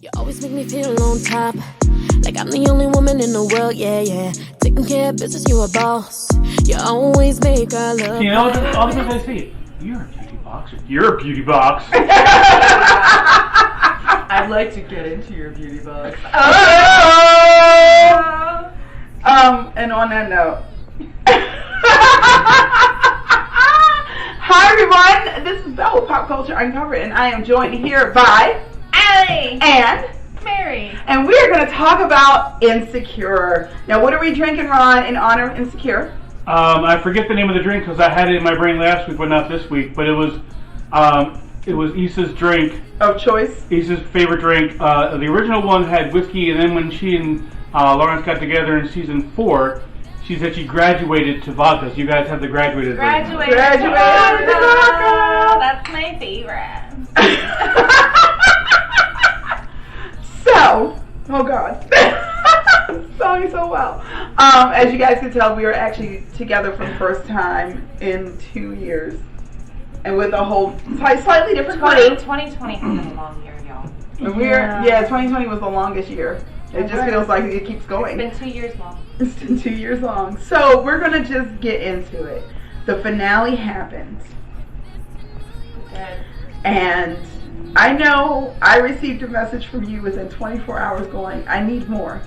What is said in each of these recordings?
You always make me feel on top, like I'm the only woman in the world, yeah. Taking care of business, you a boss. You always make our love. You know, all the things I see, you're a beauty box. You're a beauty box. I'd like to get into your beauty box. And on that note, hi everyone, this is Belle with Pop Culture Uncovered, and I am joined here by Allie and Mary. And we are going to talk about Insecure. Now, what are we drinking, Ron, in honor of Insecure? I forget the name of the drink because I had it in my brain last week, but not this week. But it was Issa'S drink Of choice? Issa'S favorite drink. The original one had whiskey, and then when she and Lawrence got together in season 4, she said she graduated to vodka. So you guys have the graduated version. Graduated to vodka. That's my favorite. So, oh God, song so well. As you guys can tell, we are actually together for the first time in 2 years, and with a whole slightly different crew. 2020 has been a long year, y'all. And 2020 was the longest year. It just feels like it keeps going. It's been 2 years long. It's been 2 years long. So we're gonna just get into it. The finale happened, and I know I received a message from you within 24 hours going, I need more.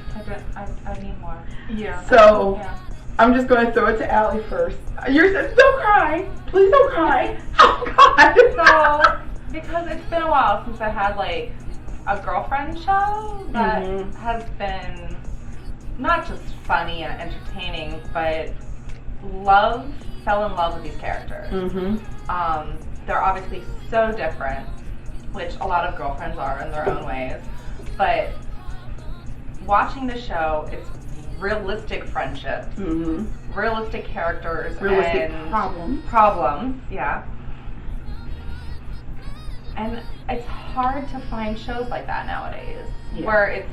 I need more. Yeah. So Yeah. I'm just going to throw it to Allie first. You're saying, don't cry. Please don't cry. Oh, God. So, because it's been a while since I had like a girlfriend show that has been not just funny and entertaining, but fell in love with these characters. They're obviously so different, which a lot of girlfriends are in their own ways, but watching the show, it's realistic friendships, realistic characters, Realistic and problems, yeah. And it's hard to find shows like that nowadays, where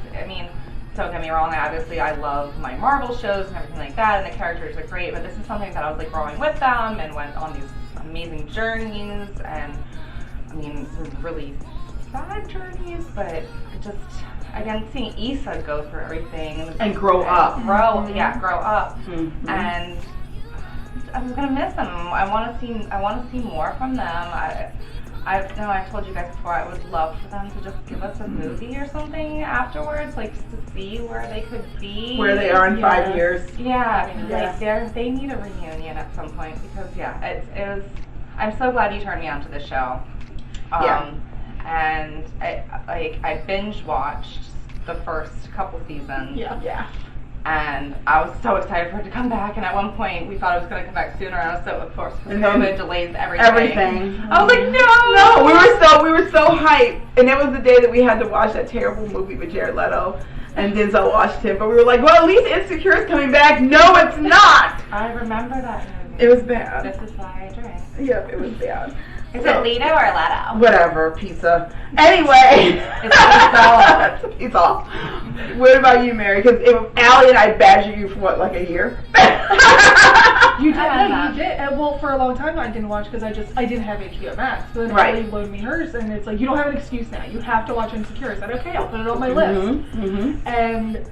don't get me wrong, obviously I love my Marvel shows and everything like that, and the characters are great, but this is something that I was like growing with them and went on these amazing journeys, and some really sad journeys, but just, again, seeing Issa go through everything and grow up. Grow up. And I'm gonna miss them. I want to see more from them. I know I've told you guys before, I would love for them to just give us a movie or something afterwards, like just to see where they could be. Where they are in 5 years. Yeah. Like they need a reunion at some point, because it was. I'm so glad you turned me on to this show. And I binge watched the first couple seasons. Yeah. And I was so excited for it to come back, and at one point we thought it was going to come back sooner, and I was so, of course, COVID delays everything. I was like, no! We were so hyped, and it was the day that we had to watch that terrible movie with Jared Leto and Denzel Washington, but we were like, well, at least Insecure is coming back. No, it's not! I remember that movie. It was bad. This is why I drink. Yep, it was bad. Is it Lido or Leto? Whatever, pizza. Anyway. It's off. What about you, Mary? Because Allie and I badgered you for what, like a year? You did. Well, for a long time I didn't watch because I didn't have HBO Max. So then Allie loaned me hers, and it's like, you don't have an excuse now. You have to watch Insecure. I said, okay, I'll put it on my list. And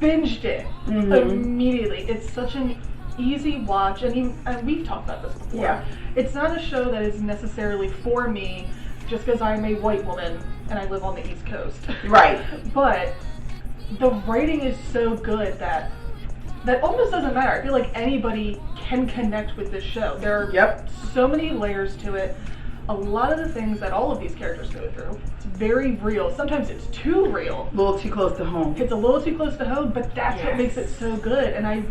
binged it immediately. It's such an easy watch, and we've talked about this before. Yeah. It's not a show that is necessarily for me just because I'm a white woman and I live on the East Coast. Right. But the writing is so good that almost doesn't matter. I feel like anybody can connect with this show. There are so many layers to it. A lot of the things that all of these characters go through, it's very real. Sometimes it's too real. A little too close to home. It's a little too close to home, but that's what makes it so good. And I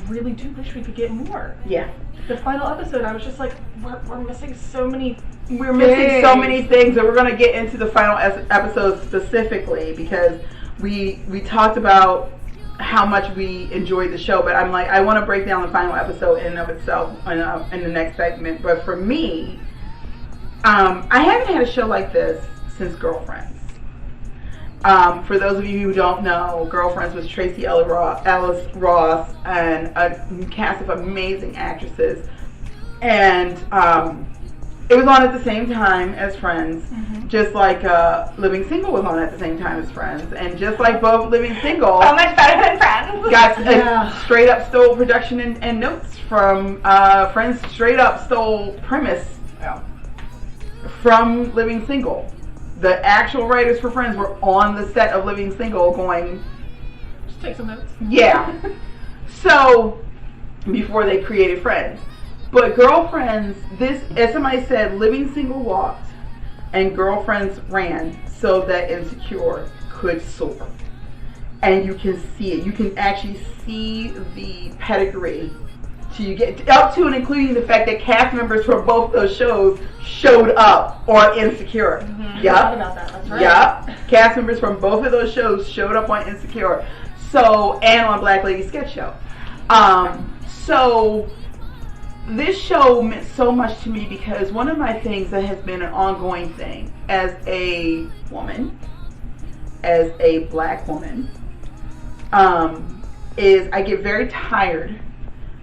really do wish we could get more. Yeah. The final episode, I was just like, we're missing so many We're missing so many things, and we're going to get into the final episode specifically, because we talked about how much we enjoyed the show, but I'm like, I want to break down the final episode in and of itself in the next segment. But for me, I haven't had a show like this since Girlfriends. For those of you who don't know, Girlfriends was Tracy Ellis Ross and a cast of amazing actresses. And It was on at the same time as Friends, just like Living Single was on at the same time as Friends, and just like both Living Single, so much better than Friends. Got straight up stole production and notes from Friends. Straight up stole premise from Living Single. The actual writers for Friends were on the set of Living Single, going, just take some notes. Yeah. So before they created Friends. But Girlfriends, this, as somebody said, Living Single walked and Girlfriends ran so that Insecure could soar. And you can see it. You can actually see the pedigree to you get up to and including the fact that cast members from both those shows showed up on Insecure. Yep. About that. That's right. Yep. Cast members from both of those shows showed up on Insecure. So, and on Black Lady Sketch Show. So this show meant so much to me because one of my things that has been an ongoing thing as a woman, as a black woman, is I get very tired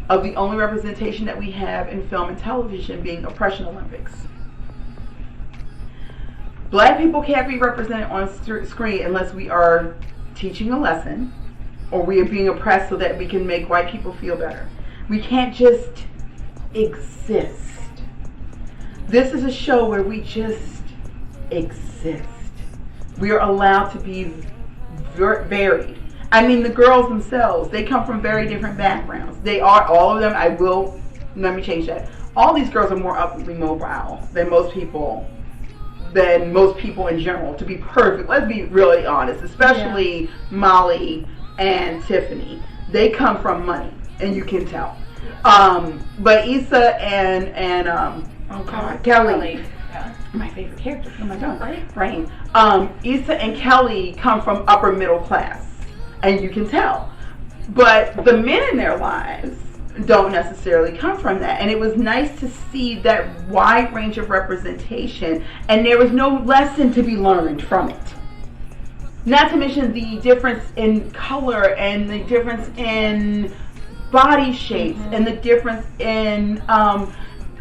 of the only representation that we have in film and television being Oppression Olympics. Black people can't be represented on screen unless we are teaching a lesson or we are being oppressed so that we can make white people feel better. We can't just exist. This is a show where we just exist. We are allowed to be varied. I mean, the girls themselves, they come from very different backgrounds. They are, all of them, let me change that. All these girls are more upwardly mobile than most people in general, to be perfect. Let's be really honest, especially Molly and Tiffany. They come from money, and you can tell. But Issa and Kelly. Yeah. My favorite character. Oh my God, Rain. Issa and Kelly come from upper middle class, and you can tell. But the men in their lives don't necessarily come from that. And it was nice to see that wide range of representation, and there was no lesson to be learned from it. Not to mention the difference in color and the difference in body shapes and the difference in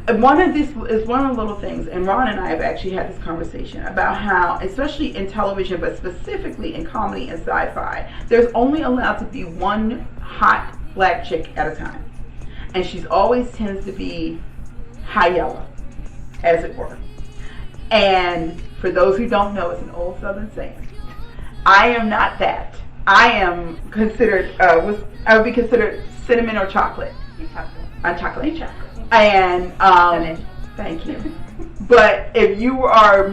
one of these is one of the little things, and Ron and I have actually had this conversation about how, especially in television, but specifically in comedy and sci-fi, there's only allowed to be one hot black chick at a time, and she's always tends to be high yellow, as it were. And for those who don't know, it's an old Southern saying. I am not that. I am considered, I would be considered cinnamon or chocolate. I'm chocolate. And, thank you. But if you are,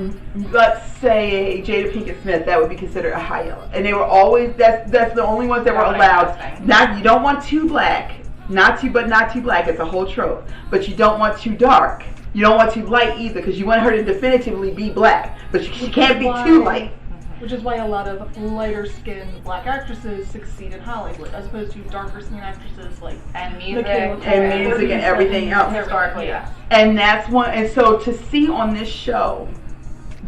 let's say, Jada Pinkett Smith, that would be considered a high yellow. And they were always, that's the only ones that were allowed. Not, you don't want too black, not too black, it's a whole trope. But you don't want too dark. You don't want too light either, because you want her to definitively be black. But she can't be too light. Which is why a lot of lighter skinned black actresses succeed in Hollywood, as opposed to darker skinned actresses like music and everything else. Historically, yeah. And that's one. And so to see on this show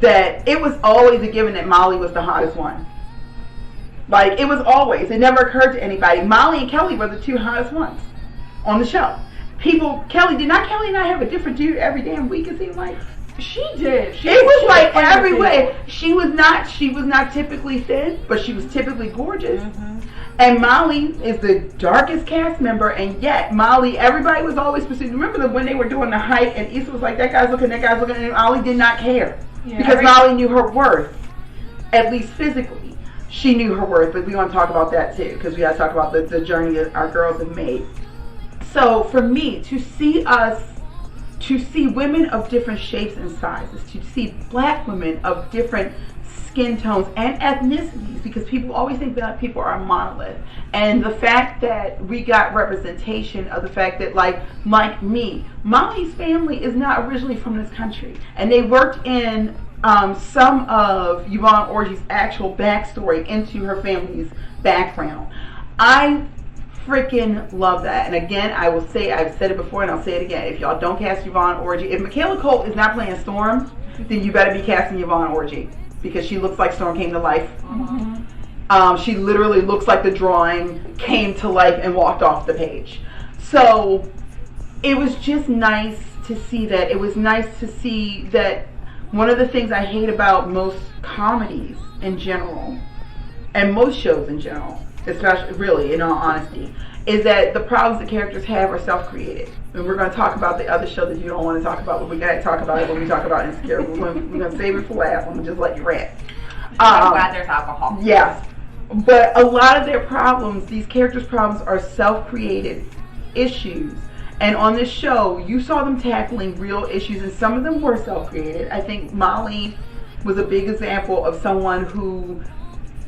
that it was always a given that Molly was the hottest one. Like, it was always. It never occurred to anybody. Molly and Kelly were the two hottest ones on the show. Kelly and I have a different dude every damn week, it seemed like? She did. It was like every way. She was not typically thin, but she was typically gorgeous. And Molly is the darkest cast member, and yet Molly, everybody was always pursuing. Remember when they were doing the hike, and Issa was like, that guy's looking, and Molly did not care. Yeah, because Molly knew her worth, at least physically. She knew her worth, but we want to talk about that too, because we got to talk about the journey that our girls have made. So for me, to see women of different shapes and sizes, to see black women of different skin tones and ethnicities, because people always think that people are a monolith. And the fact that we got representation of the fact that, like me, Molly's family is not originally from this country. And they worked in some of Yvonne Orji's actual backstory into her family's background. I freaking love that. And again, I will say, I've said it before and I'll say it again, if y'all don't cast Yvonne Orji, if Michaela Colt is not playing Storm, then you better be casting Yvonne Orji, because she looks like Storm came to life. She literally looks like the drawing came to life and walked off the page. So it was just nice to see that. It was nice to see that. One of the things I hate about most comedies in general, and most shows in general, especially really in all honesty, is that the problems the characters have are self-created. And we're going to talk about the other show that you don't want to talk about, but we got to talk about it when we talk about Insecure. We're going to save it for last. I'm going to just let you rant. I'm glad there's alcohol. Yes. But a lot of their problems, these characters' problems, are self-created issues. And on this show, you saw them tackling real issues, and some of them were self-created. I think Molly was a big example of someone who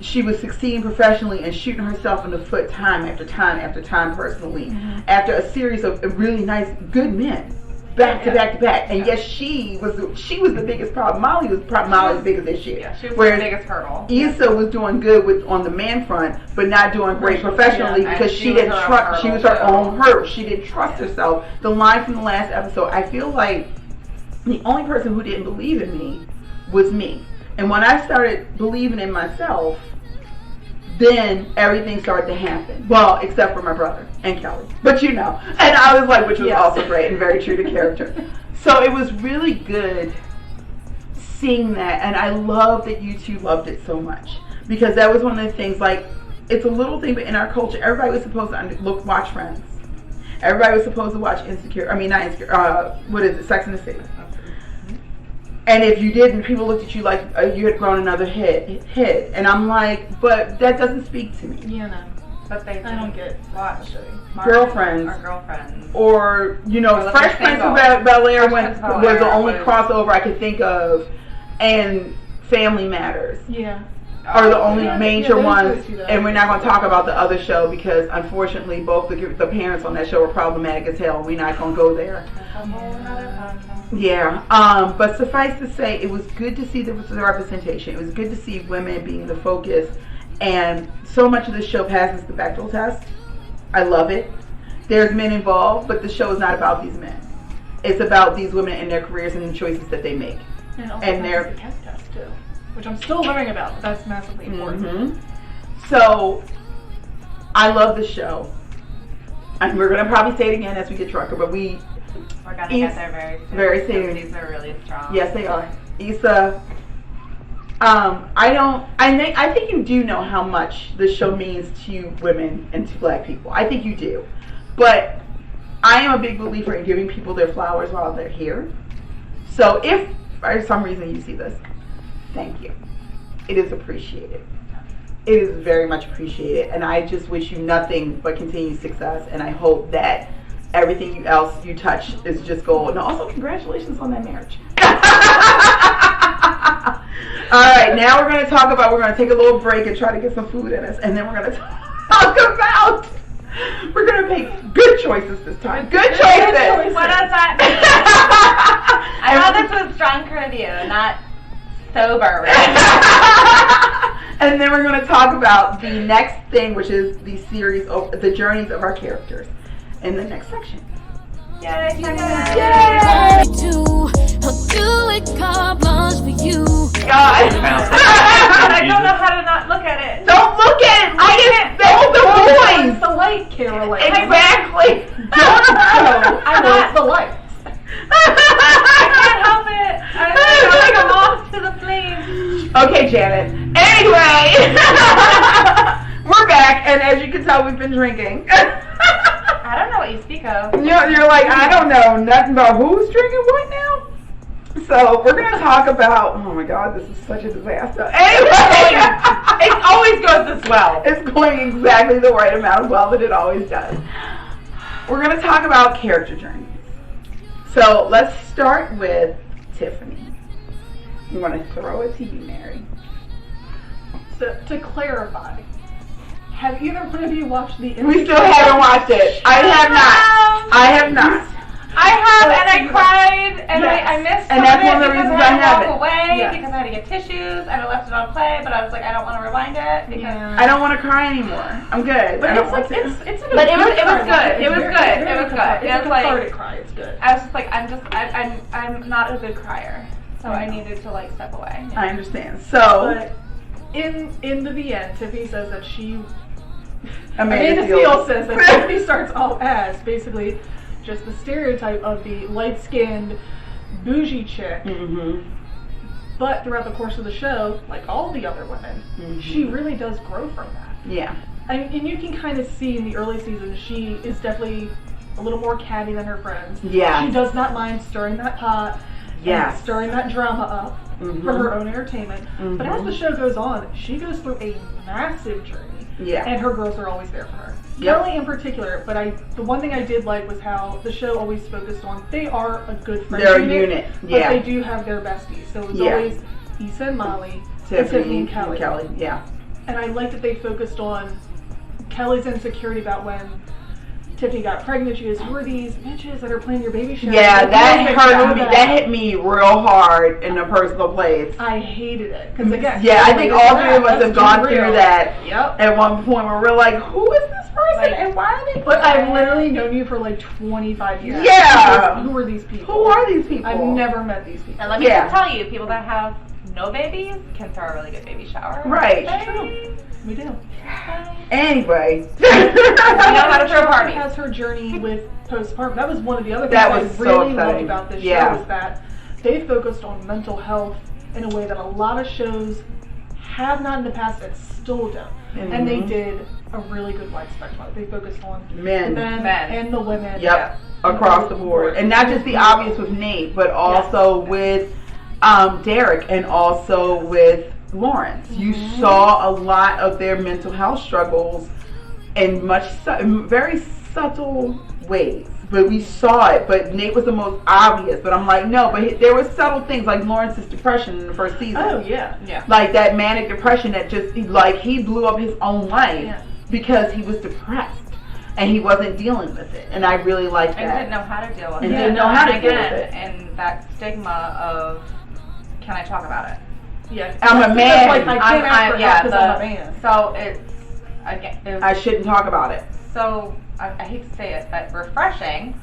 she was succeeding professionally and shooting herself in the foot time after time after time personally, after a series of really nice, good men, back to back to back. And yes, she was the biggest problem. Molly was Molly's biggest issue. Yeah, she was Whereas the biggest hurdle. Issa was doing good on the man front, but not doing great professionally because she didn't trust. She was her own hurt. She didn't trust herself. The line from the last episode, I feel like the only person who didn't believe in me was me. And when I started believing in myself, then everything started to happen. Well, except for my brother and Kelly. But you know. And I was like, which was also great and very true to character. So it was really good seeing that. And I love that you two loved it so much. Because that was one of the things, like, it's a little thing, but in our culture, everybody was supposed to watch Friends. Everybody was supposed to watch Insecure. I mean, not Insecure. What is it? Sex and the City. And if you didn't, people looked at you like you had grown another head. And I'm like, but that doesn't speak to me. Yeah, no. But they I don't get watch Girlfriends. Or girlfriends. Or, you know, Or Fresh Prince of Bel-Air was the only crossover I could think of. And Family Matters. Yeah. Are the only major ones. Two And we're not going to talk about the other show because, unfortunately, both the parents on that show were problematic as hell. We're not going to go there. Yeah, but suffice to say, it was good to see the representation. It was good to see women being the focus, and so much of the show passes the Bechdel test. I love it. There's men involved, but the show is not about these men. It's about these women and their careers and the choices that they make. And also and their the test test too, which I'm still learning about, but that's massively important. So, I love the show. And we're going to probably say it again as we get drunker, but we're going to get there very soon. Very soon. These are really strong. Yes, they are. Issa, I think you do know how much the show means to you women and to black people. I think you do. But I am a big believer in giving people their flowers while they're here. So if for some reason you see this, thank you. It is appreciated. It is very much appreciated. And I just wish you nothing but continued success. And I hope that everything else you touch is just gold. And also, congratulations on that marriage. All right, now we're going to take a little break and try to get some food in us. And then we're going to talk about, we're going to make good choices this time. Good choices. What does that mean? I know this was drunk review, not sober review. And then we're going to talk about the next thing, which is the series of the journeys of our characters in the next section. Yay, check it out. I'll do it carte blanche for you. God. I don't know how to not look at it. Don't look at it. The voice. The light, Caroline. Exactly. I want the light. I can't help it. I feel like I'm off to the flames. Okay, Janet. Anyway, we're back, and as you can tell, we've been drinking. I don't know what you speak of. You're like, I don't know nothing about who's drinking what now. So we're going to talk about, oh my God, this is such a disaster. Anyway, It always goes this well. it's going exactly the right amount of well that it always does. We're going to talk about character journeys. So let's start with Tiffany. You want to throw it to you, Mary. So, to clarify, have either one of you watched the We still haven't watched it. I have not. I have not. I have, and I cried, and I missed And some that's of it one of the because reasons I I had to haven't. walk away Yes. because I had to get tissues, and I left it on play, but I was like, I don't want to rewind it because. I don't want to cry anymore. I'm good. But I don't want to. it's But it was good. It was good. It was good. It's It a was like cathartic cry. It's good. I was just like, I'm not a good crier, so I needed to like step away. I understand. So, But in the end, Tiffany says that she. Amanda Amanda Seal says that Tiffany starts off as basically just the stereotype of the light-skinned, bougie chick. But throughout the course of the show, like all the other women, she really does grow from that. Yeah. And you can kind of see in the early seasons, she is definitely a little more catty than her friends. Yeah. She does not mind stirring that pot, and stirring that drama up for her own entertainment. But as the show goes on, she goes through a massive journey. Yeah. And her girls are always there for her. Yep. Kelly in particular, but the one thing I did like was how the show always focused on they are a good friendship. They're a unit. But they do have their besties. So it was always Issa and Molly, Tiffany and Kelly. Yeah. And I like that they focused on Kelly's insecurity about when Tiffany got pregnant. She goes, "Who are these bitches that are playing your baby shower?" Yeah, that hit me real hard in a personal place. I hated it because again, I think all three of us have gone through that. Yep. At one point, where we're like, "Who is this person and why are they?" But I've literally known you for like 25 years. Yeah. Who are these people? Who are these people? I've never met these people. And let me just tell you, people that have no babies can throw a really good baby shower. Right. True. We do. Anyway. We know how to throw parties. Has her journey with postpartum. That was one of the other things That I was so really loved exciting. about this show is that they focused on mental health in a way that a lot of shows have not in the past and still don't. And they did a really good wide spectrum. They focused on Men. the men and the women. Yep. Across the board. And not just the obvious with Nate, but also with Derek and also with Lawrence. You saw a lot of their mental health struggles in very subtle ways. But we saw it. But Nate was the most obvious. But I'm like, no. But there were subtle things like Lawrence's depression in the first season. Oh, yeah. Like that manic depression that just, he blew up his own life because he was depressed. And he wasn't dealing with it. And I really liked that. And didn't know how to deal with it. And didn't know how to deal with it. And that stigma of, can I talk about it? Yeah. I'm a man. Like, I can't ask for help because I'm a man. So it's, again, I shouldn't talk about it. So I hate to say it, but refreshing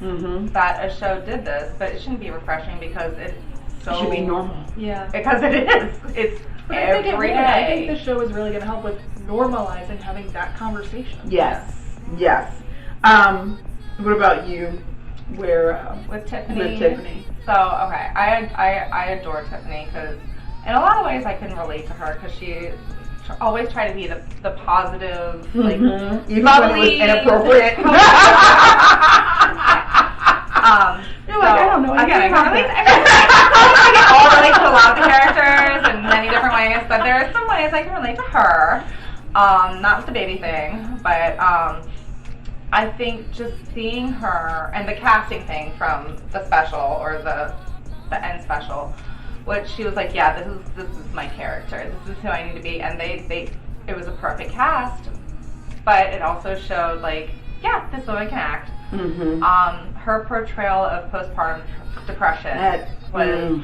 that a show did this, but it shouldn't be refreshing because it's so... It should be normal. Yeah. Because it is. It's every day. I think this show is really going to help with normalizing having that conversation. Yes. What about you? With Tiffany. So, okay, I adore Tiffany because in a lot of ways I can relate to her because she always tried to be the positive, like, even when it was inappropriate. You're like, I don't know. Again, I can all relate to a lot of the characters in many different ways, but there are some ways I can relate to her. Not with the baby thing, but I think just seeing her and the casting thing from the special or the end special, which she was like, yeah, this is my character. This is who I need to be, and it was a perfect cast, but it also showed like, yeah, this woman can act. Her portrayal of postpartum depression was.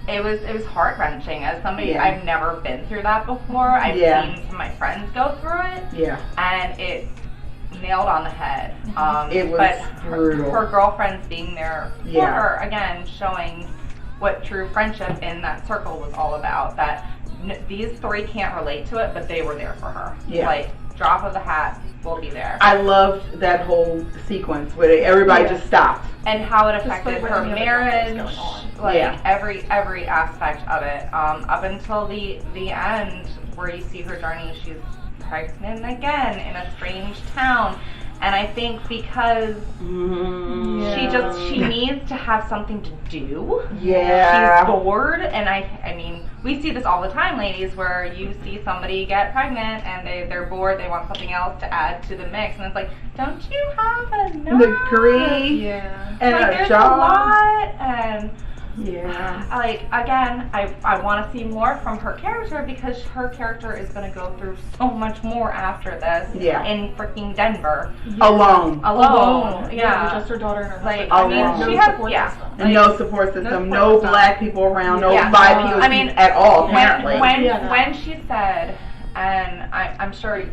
It was heart-wrenching. As somebody, I've never been through that before. I've seen some of my friends go through it. Yeah. And it nailed on the head. It was brutal. Her girlfriends being there for her, again, showing what true friendship in that circle was all about. That these three can't relate to it, but they were there for her. Yeah. Like, drop of the hat, we'll be there. I loved that whole sequence where everybody just stopped. And how it affected her marriage, like every aspect of it, up until the end where you see her journey. She's pregnant again in a strange town, and I think because she needs to have something to do. Yeah, she's bored, and I mean, we see this all the time, ladies, where you see somebody get pregnant and they're bored, they want something else to add to the mix, and it's like, don't you have enough? Degree, and like, a there's job. a lot, and like, again, I want to see more from her character because her character is going to go through so much more after this in freaking Denver. Alone. Yeah. Just her daughter and her husband. Like, I mean, she has, and no support system, no black people around, no BIPOC at all, apparently. When she said, and I'm sure,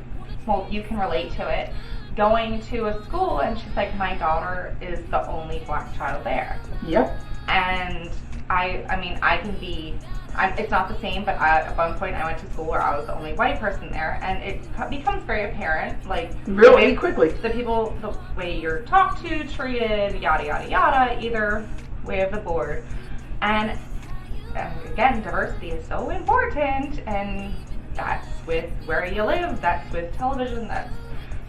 well, you can relate to it, going to a school, and she's like, my daughter is the only black child there. Yep. And I mean, I can be it's not the same, but at one point I went to school where I was the only white person there, and it becomes very apparent, like really quickly, the way you're talked to, treated, yada yada yada, either way of the board. And again, diversity is so important, and that's with where you live, that's with television, that's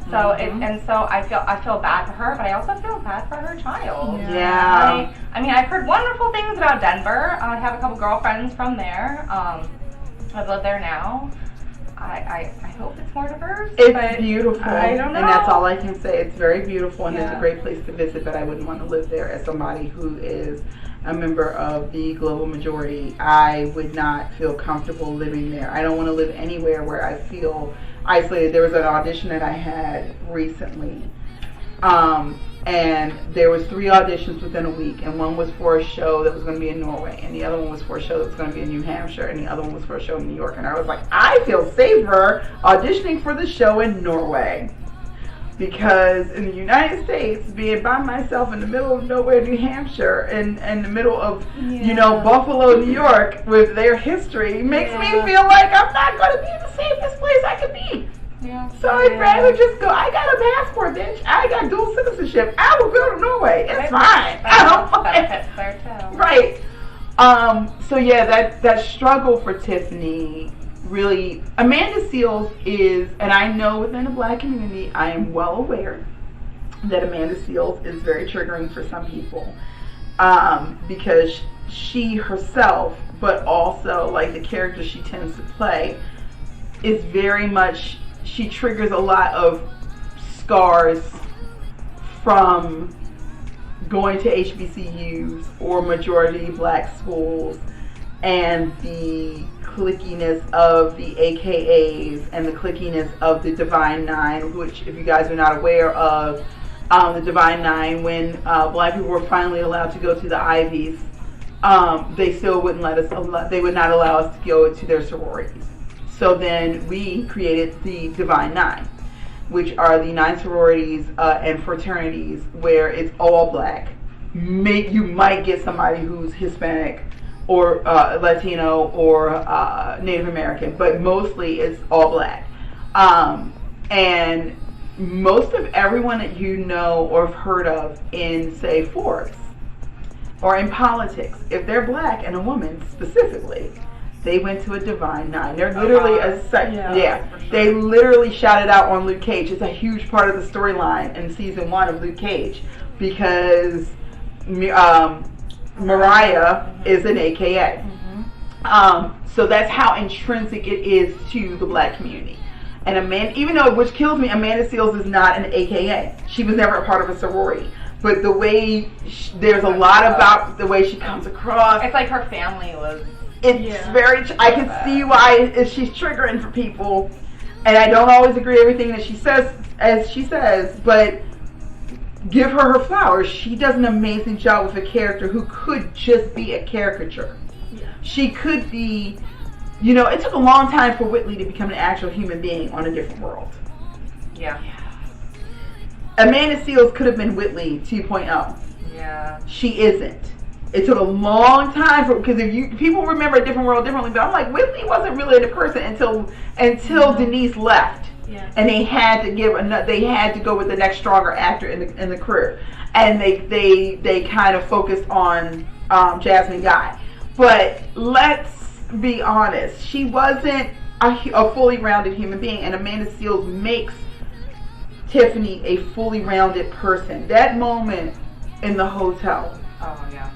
so so I feel bad for her, but I also feel bad for her child. Yeah. I mean, I've heard wonderful things about Denver. I have a couple girlfriends from there. I've lived there now. I hope it's more diverse. It's beautiful. I don't know. And that's all I can say. It's very beautiful, and it's Yeah. a great place to visit, but I wouldn't want to live there as somebody who is a member of the global majority. I would not feel comfortable living there. I don't want to live anywhere where I feel isolated. There was an audition that I had recently, and there was 3 auditions within a week, and one was for a show that was going to be in Norway, and the other one was for a show that was going to be in New Hampshire, and the other one was for a show in New York. And I was like, I feel safer auditioning for the show in Norway, because in the United States, being by myself in the middle of nowhere, New Hampshire, and the middle of Buffalo, New York, with their history, makes me feel like I'm not going to be in the safest place I could be. Yeah. So I'd rather just go. I got a passport, bitch. I got dual citizenship. I will go to Norway. It's fine. I don't Benefits there too. Right. So yeah, that struggle for Tiffany really. Amanda Seales is, and I know within the Black community, I am well aware that Amanda Seales is very triggering for some people, because she herself, but also like the character she tends to play, is very much. She triggers a lot of scars from going to HBCUs or majority Black schools, and the clickiness of the AKAs and the clickiness of the Divine Nine, which, if you guys are not aware of, the Divine Nine, when Black people were finally allowed to go to the Ivies, they still wouldn't let us. They would not allow us to go to their sororities. So then we created the Divine Nine, which are the 9 sororities and fraternities where it's all Black. You might get somebody who's Hispanic or Latino or Native American, but mostly it's all Black. And most of everyone that you know or have heard of in, say, Forbes or in politics, if they're Black and a woman specifically, they went to a Divine Nine. They're literally They literally shouted out on Luke Cage. It's a huge part of the storyline in season 1 of Luke Cage, because Mariah is an AKA. So that's how intrinsic it is to the Black community. And Amanda, even though, which kills me, Amanda Seales is not an AKA. She was never a part of a sorority. But the way there's a lot about the way she comes across. It's like her family was. It's very. I can see why she's triggering for people, and I don't always agree with everything that she says, but give her flowers. She does an amazing job with a character who could just be a caricature. Yeah. She could be, it took a long time for Whitley to become an actual human being on a different world. Yeah. Amanda Seales could have been Whitley 2.0. Yeah. She isn't. It took a long time because people remember a different world differently, but I'm like, Whitley wasn't really the person until Denise left, and they had to go with the next stronger actor in the crew, and they kind of focused on Jasmine Guy. But let's be honest, she wasn't a fully rounded human being, and Amanda Seales makes Tiffany a fully rounded person. That moment in the hotel. Oh yeah.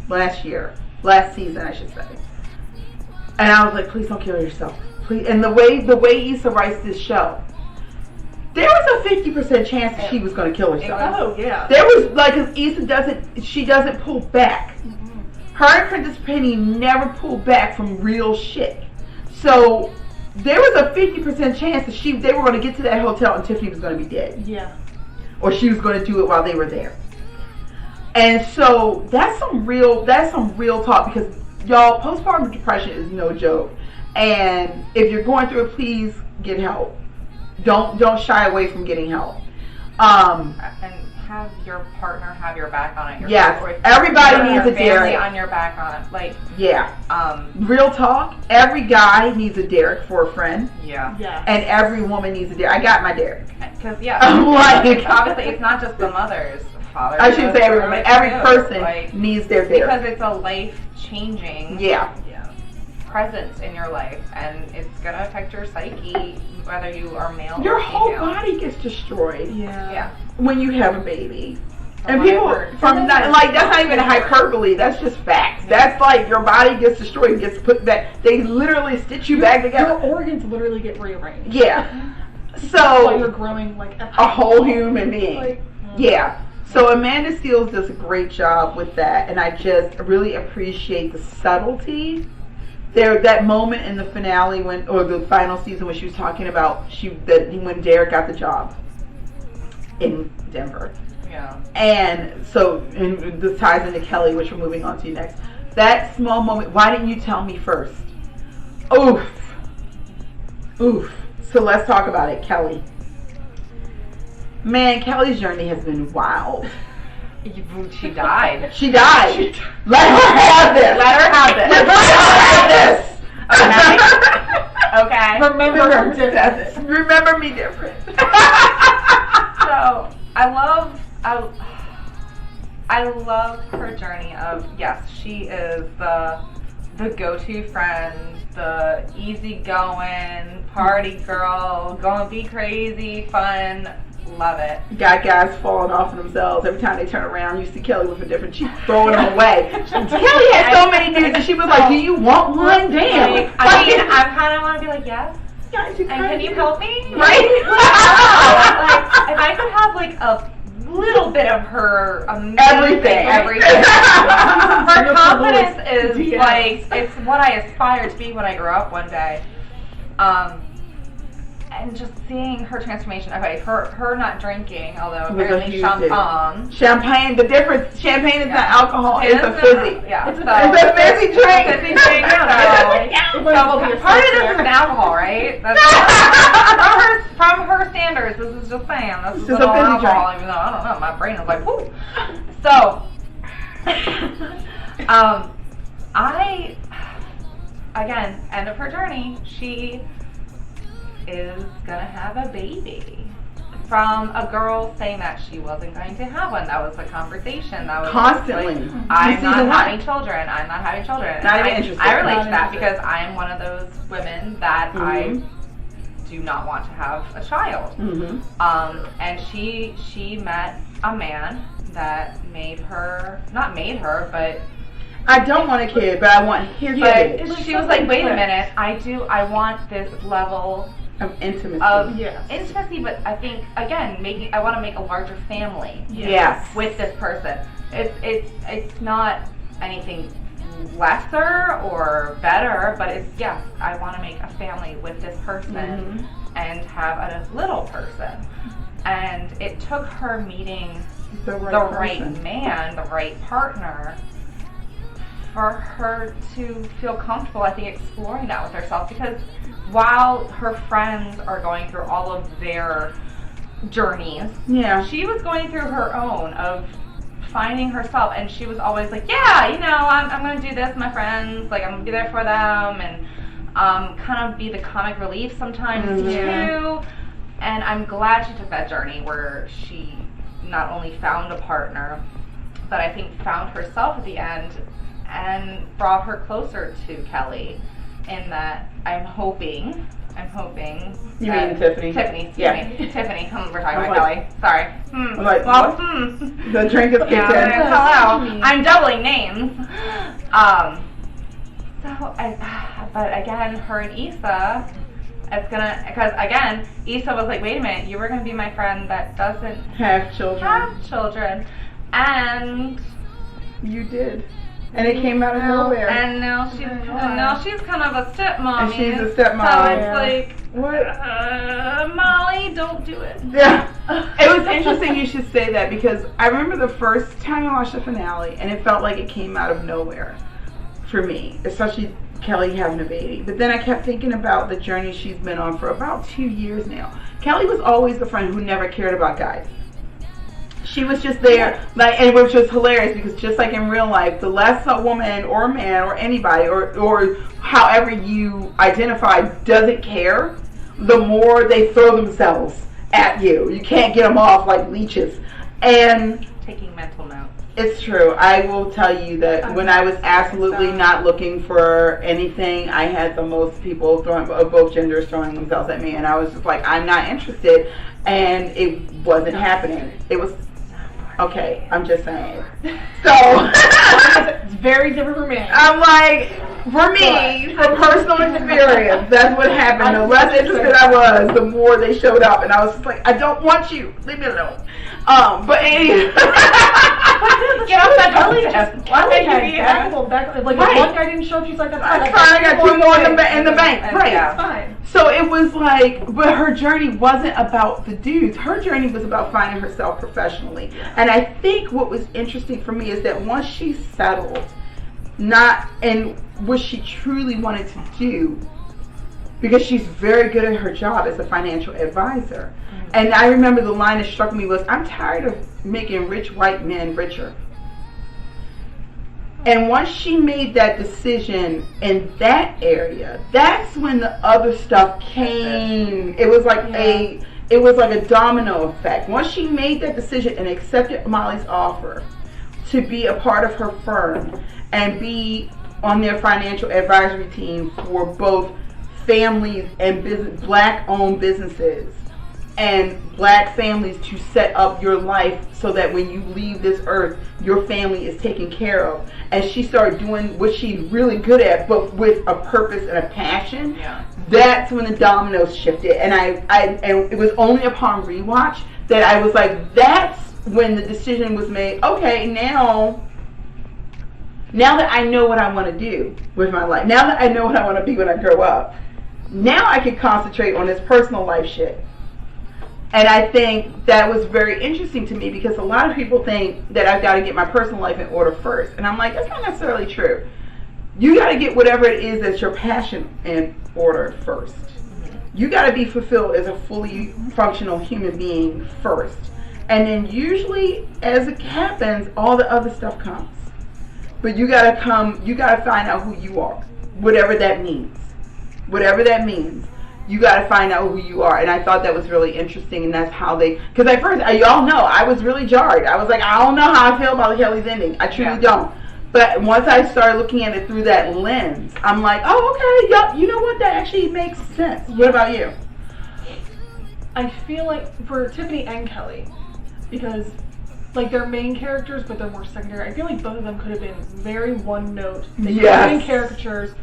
Last season, I should say. And I was like, please don't kill yourself. Please. And the way Issa writes this show, there was a 50% chance that she was going to kill herself. Oh, yeah. There was, because Issa doesn't pull back. Mm-hmm. Her and Prentice Penny never pulled back from real shit. So, there was a 50% chance that they were going to get to that hotel and Tiffany was going to be dead. Yeah. Or she was going to do it while they were there. And so that's some real talk, because y'all, postpartum depression is no joke. And if you're going through it, please get help. Don't shy away from getting help. And have your partner have your back on it. Yes, or everybody your needs a family Derek. on your back on it. Like, real talk, every guy needs a Derek for a friend. Yeah. And every woman needs a Derek. I got my Derek. Because, yeah. Like, obviously, it's not just the mothers. Fathers. I shouldn't say every woman. Every person like, needs their Derek. Because it's a life-changing presence in your life. And it's going to affect your psyche, whether you are male or female. Your whole body gets destroyed. Yeah. When you have a baby. From And what people, I've heard. that's not even hyperbole. That's just facts. That's like your body gets destroyed, gets put back. They literally stitch you back together. Your organs literally get rearranged. Yeah. While you're So, growing like a whole human being. Like, Yeah. So Amanda Seales does a great job with that, and I just really appreciate the subtlety. That moment in the finale or the final season when she was talking about when Derek got the job in Denver. Yeah. And so, and this ties into Kelly, which we're moving on to next. That small moment, why didn't you tell me first? Oof. So let's talk about it, Kelly. Man, Kelly's journey has been wild. She died. She died. Let her have this. Let her have this. Let her have this. Okay. Remember me different. So I love her journey of, yes, she is the go-to friend, the easygoing party girl, gonna be crazy, fun, love it. Got guys falling off of themselves every time they turn around. You see Kelly with a different, she's throwing them away. Kelly had so many dudes, and she was like, "Do you want one? Damn." I mean, I kind of want to be like, yes. Guys, And can you help me? Right? Like, if I could have like a little bit of her amazing Everything. Her confidence is like, it's what I aspired to be when I grew up one day. And just seeing her transformation. Okay, her not drinking, although apparently champagne. The difference, champagne is not alcohol; it's a fizzy. Yeah, it's a fizzy drink. Fizzy drink. So part of this is alcohol, right? That's from her standards. This is just saying. This is all alcohol, even though I don't know. My brain is like, whoo. So, again, end of her journey. She is gonna have a baby from a girl saying that she wasn't going to have one. That was the conversation. That was constantly. Like, I'm not having children. I'm not having children. Not even interested. I relate to that because I am one of those women that I do not want to have a child. And she met a man that but I don't want a kid, but I want his kid. But she was like, wait a minute, I want this level of intimacy. Intimacy, but I think, again, I want to make a larger family. Yes. With this person. It's not anything lesser or better, but it's, yes, I want to make a family with this person and have a little person. And it took her meeting the right man, the right partner, for her to feel comfortable, I think, exploring that with herself. Because while her friends are going through all of their journeys, she was going through her own of finding herself. And she was always like, yeah, I'm going to do this, my friends. Like, I'm going to be there for them. And kind of be the comic relief sometimes, too. And I'm glad she took that journey where she not only found a partner, but I think found herself at the end and brought her closer to Kelly. In that, I'm hoping. You mean Tiffany? Tiffany. Tiffany. We're talking about Kelly. Sorry. The drink is kicked in. Hello. I'm doubling names. But again, her and Issa, because again, Issa was like, wait a minute, you were gonna be my friend that doesn't have children, and you did. And it came out of nowhere. And now she's kind of a stepmommy. And she's a stepmom. So it's like, what? Molly, don't do it. Yeah. It was interesting you should say that, because I remember the first time I watched the finale, and it felt like it came out of nowhere for me, especially Kelly having a baby. But then I kept thinking about the journey she's been on for about 2 years now. Kelly was always the friend who never cared about guys. She was just there, like, and which was hilarious because just like in real life, the less a woman or a man or anybody or however you identify doesn't care, the more they throw themselves at you. You can't get them off like leeches. And taking mental notes. it's true. I will tell you that when I was absolutely not looking for anything, I had the most people of both genders throwing themselves at me, and I was just like, I'm not interested, and it wasn't happening. It was okay. I'm just saying. So It's very different for me. I'm like, for me, from personal experience, that's what happened. The less interested I was, the more they showed up, and I was just like, I don't want you. Leave me alone. But anyway. Get off that Kelly test. Kelly had back, like Right. if one guy didn't show up, she's like, that's fine. That's fine. I got two more in the bank. Right. Yeah. It's fine. So it was like, but her journey wasn't about the dudes. Her journey was about finding herself professionally. And I think what was interesting for me is that once she settled, not in what she truly wanted to do, because she's very good at her job as a financial advisor. And I remember the line that struck me was, I'm tired of making rich white men richer. And once she made that decision in that area, that's when the other stuff came. It was like a domino effect. Once she made that decision and accepted Molly's offer to be a part of her firm and be on their financial advisory team for both families and black-owned businesses and black families to set up your life so that when you leave this earth, your family is taken care of. And she started doing what she's really good at, but with a purpose and a passion. Yeah. That's when the dominoes shifted. And and it was only upon rewatch that I was like, that's when the decision was made. Okay, now that I know what I want to do with my life, now that I know what I want to be when I grow up, now I can concentrate on this personal life shit. And I think that was very interesting to me because a lot of people think that I've got to get my personal life in order first. And I'm like, that's not necessarily true. You got to get whatever it is that's your passion in order first. You got to be fulfilled as a fully functional human being first. And then usually, as it happens, all the other stuff comes. But you got to find out who you are, whatever that means. Whatever that means. You got to find out who you are. And I thought that was really interesting. And that's how because at first, y'all know, I was really jarred. I was like, I don't know how I feel about Kelly's ending. I truly don't. But once I started looking at it through that lens, I'm like, oh, okay, yep, you know what? That actually makes sense. What about you? I feel like for Tiffany and Kelly, because like they're main characters, but they're more secondary. I feel like both of them could have been very one note. They could have been caricatures,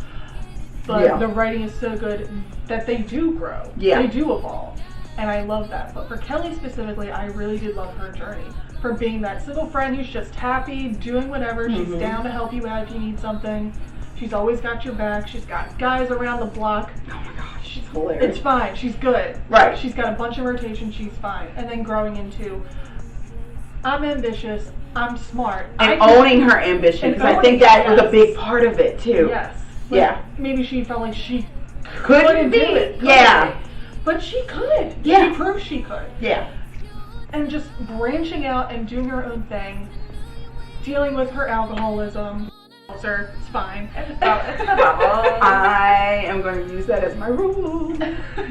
but the writing is so good that they do grow. Yeah. They do evolve. And I love that. But for Kelly specifically, I really did love her journey. For being that single friend who's just happy, doing whatever. She's down to help you out if you need something. She's always got your back. She's got guys around the block. Oh my gosh, she's hilarious. It's fine. She's good. Right. She's got a bunch of rotation. She's fine. And then growing into, I'm ambitious. I'm smart. And owning her ambition. Because I think that was a big part of it, too. Yes. Yeah. Maybe she felt like she Couldn't do be. it. Yeah. But she could. Yeah. She proved she could. Yeah. And just branching out and doing her own thing, dealing with her alcoholism. It's fine. It's a bubble. I am going to use that as my rule.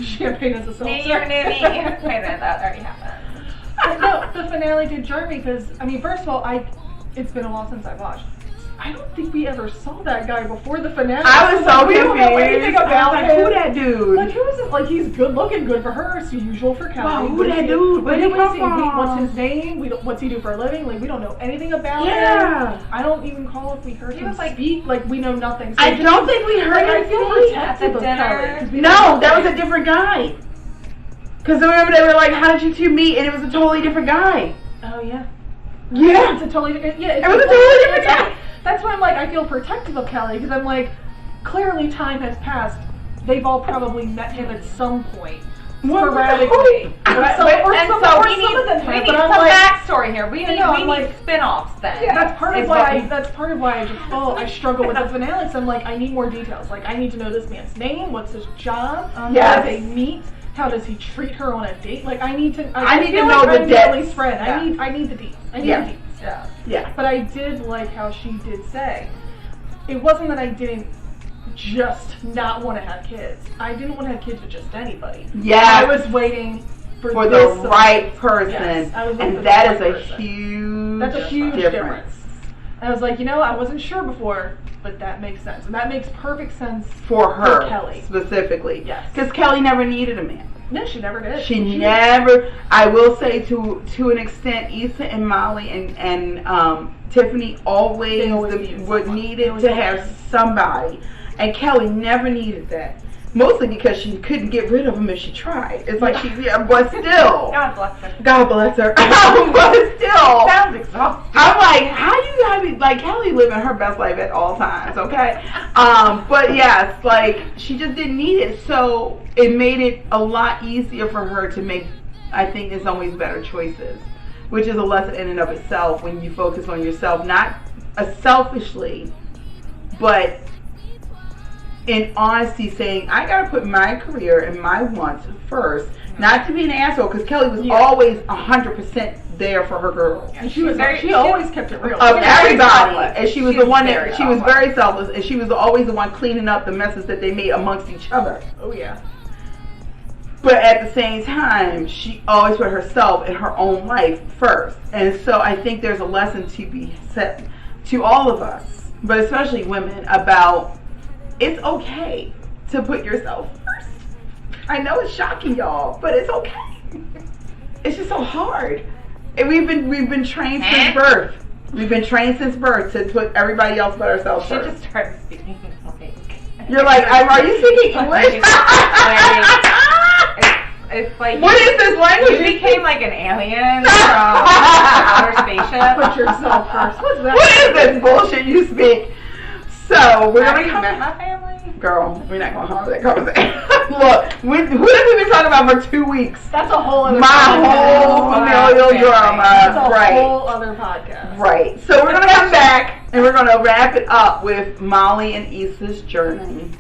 Champagne is a seltzer. Wait a minute, that already happened. But no, the finale did jar me because, I mean, first of all, it's been a while since I watched. I don't think we ever saw that guy before the finale. I was so we confused. don't know anything about like, him. who that dude? Like, who is it? Like, he's good looking, good for her. It's usual for Kelly. Wow, who that dude? Where did he come from? What's his name? What's he do for a living? Like, we don't know anything about him. I don't even recall if we heard him speak. Like, we know nothing. So I don't think we heard I him feel speak. protective of Kelly. No, that was a different guy. Because remember they were like, how did you two meet? And it was a totally different guy. Oh, yeah. Yeah. It's a totally different, it was a totally different guy. That's why I'm like, I feel protective of Kelly, because I'm like, clearly time has passed. They've all probably met him at some point. Sporadically. We need some backstory here. We need spin-offs then. Yeah, that's part of why I just struggle with the finale. So I'm like, I need more details. Like, I need to know this man's name, what's his job, how do they meet, How does he treat her on a date? Like, I need to know the depths. Ellie's friend. Yeah. I need the deets. I need the deets. Yeah. Yeah. But I did like how she did say, it wasn't that I didn't just not want to have kids. I didn't want to have kids with just anybody. Yeah. I was waiting for the right person. Yes, I was looking for and that the is right a person. huge That's a huge difference. And I was like, I wasn't sure before, but that makes sense. And that makes perfect sense For her, Kelly. specifically. Yes. Because Kelly never needed a man. No, she never did. She never, I will say to an extent, Issa and Molly and Tiffany always needed to have somebody. And Kelly never needed that. Mostly because she couldn't get rid of him if she tried. It's like but still. God bless her. God bless her. But still. Sounds exhausting. I'm like, how you gotta be, like, Kelly living her best life at all times, okay? But yes, like, she just didn't need it. So it made it a lot easier for her to make, I think, in some ways, better choices. Which is a lesson in and of itself when you focus on yourself. Not selfishly, but in honesty, saying, I gotta put my career and my wants first. Not to be an asshole, because Kelly was always 100% there for her girls. And she always kept it real. Of everybody. And she was She was the one very that, she was selfless. very selfless, and she was always the one cleaning up the messes that they made amongst each other. Oh, yeah. But at the same time, she always put herself and her own life first. And so I think there's a lesson to be said to all of us, but especially women, about it's okay to put yourself first. I know it's shocking, y'all, but it's okay. It's just so hard. And we've been trained since birth. We've been trained since birth to put everybody else but ourselves She first. just started speaking like. You're like, are you speaking English? It's like What is this language? You became like an alien from outer spaceship. Put yourself first. What's that? What is this bullshit you speak? So we're Have gonna you come. met my family? Girl, we're not gonna have that conversation. Look, who have we been talking about for 2 weeks? That's a whole other My podcast. whole familial That's drama. a Right. whole other podcast. Right. So we're gonna come back and we're gonna wrap it up with Molly and Issa's journey.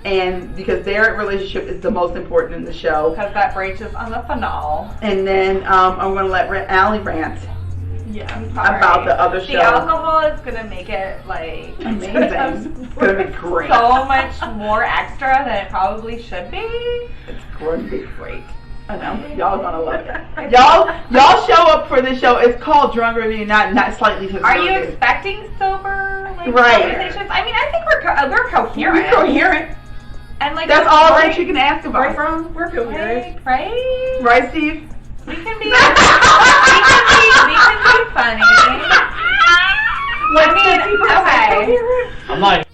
And because their relationship is the most important in the show. Because that breaches on the finale. And then I'm gonna let Allie rant Yeah. about the other show. The alcohol is gonna make it like Amazing. It's gonna be great. so much more extra than it probably should be. It's going to be great. I know. Y'all gonna love it. Y'all show up for this show. It's called Drunk Review, not Slightly Tipsy. Are you expecting sober Right. conversations? I mean, I think we're coherent. You're coherent. And like That's all right you can ask about. We're coherent. Right? Right, Steve? We can be we can be funny. I mean, okay. I'm not